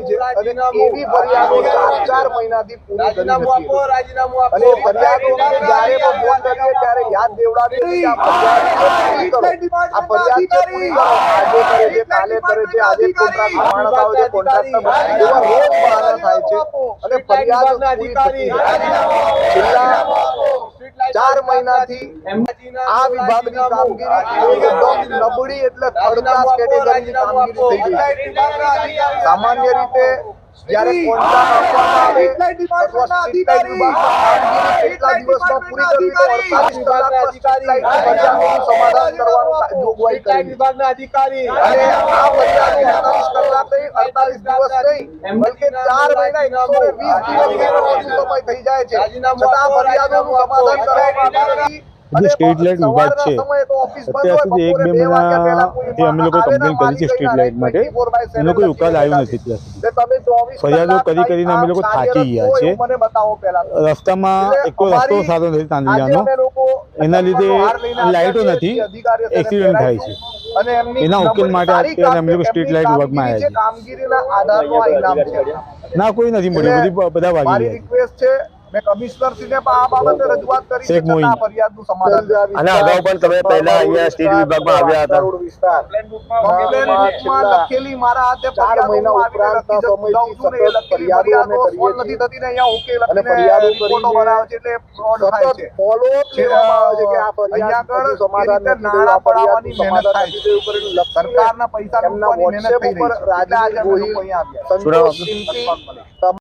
આવી છે અને એવી ફરિયાદો 4 મહિનાથી પૂરી કરી નથી અને ફરિયાદો જ્યારે પણ ફોન કરીએ ત્યારે યાદ દેવડાવીએ કે આ ફરિયાદ પૂરી કરો, આજે કરે છે, કાલે કરે છે, આજે કોન્ટ્રાક્ટ માણસ આવે છે, કોન્ટ્રાક્ટર એવા રોજ બહાના થાય છે અને ફરિયાદ પૂરી થતી નથી। છેલ્લા 4 મહિનાથી આ વિભાગની કામગીરી એકદમ નબળી એટલે થર્ડ ક્લાસ કેટેગરીની કામગીરી થઈ ગઈ છે। સામાન્ય રીતે જ્યારે કોન્ટ્રાક્ટ આપવામાં આવે અથવા સ્ટ્રીટ લાઇટ વિભાગમાં કામગીરી કેટલા દિવસમાં પૂરી કરવી તો 48 કલાકમાં સ્ટ્રીટ લાઇટની ફરિયાદોનું સમાધાન કરવાનું જોગવાઈ કરેલી અને આ ફરિયાદો 48 કલાક નહીં, 48 દિવસ નહીં, બલકે 4 મહિના 120 દિવસ સમય થઈ જાય છે છતાં ફરિયાદોનું સમાધાન કરવામાં આવતું નથી। જે સ્ટ્રીટ લાઇટ વિભાગ છે અત્યાર સુધી 1-2 મહિનાથી અમે લોકો કમ્પ્લેન કરી છે સ્ટ્રીટ લાઇટ માટે, એનો કોઈ ઉકેલ આવ્યો નથી અત્યાર સુધી। ફરિયાદો કરીને અમે લોકો થાકી ગયા છે। રસ્તામાં એક રસ્તો સારો નથી તાંદલિયાનો, એના લીધે લાઇટો નથી, એક્સિડન્ટ થાય છે। એના ઉકેલ માટે અત્યારે અમે લોકો સ્ટ્રીટ લાઇટ વિભાગમાં આવ્યા છીએ। ના, કોઈ નથી મળ્યું, બધા ભાગી ગયા। मैं कमिश्नर श्री ने आ बाबते रजूआत करी છે છતાં ફરિયાદનું સમાધાન અને અગાઉ પણ તમે પહેલા અહીંયા સ્ટેટ વિભાગમાં આવ્યા હતા। કમ્પ્લેનમાં લખેલી મારા હાથે 4 મહિના ઉપરાંતના સમયથી સતત ફરિયાદો સોલ્વ નથી થતી ને અહીંયા ઉકેલ અને ફરિયાદો રિપોર્ટો બનાવે છે એટલે ફ્રોડ થાય છે। ફોલો કરવામાં આવે છે કે આ ફરિયાદનું સમાધાન નાણાં પડાવવાની મહેનત થાય છે, સરકારના પૈસા લૂંટવાની મહેનત થઈ રહી છે। આજે અમે લોકો અહીંયા આવ્યા।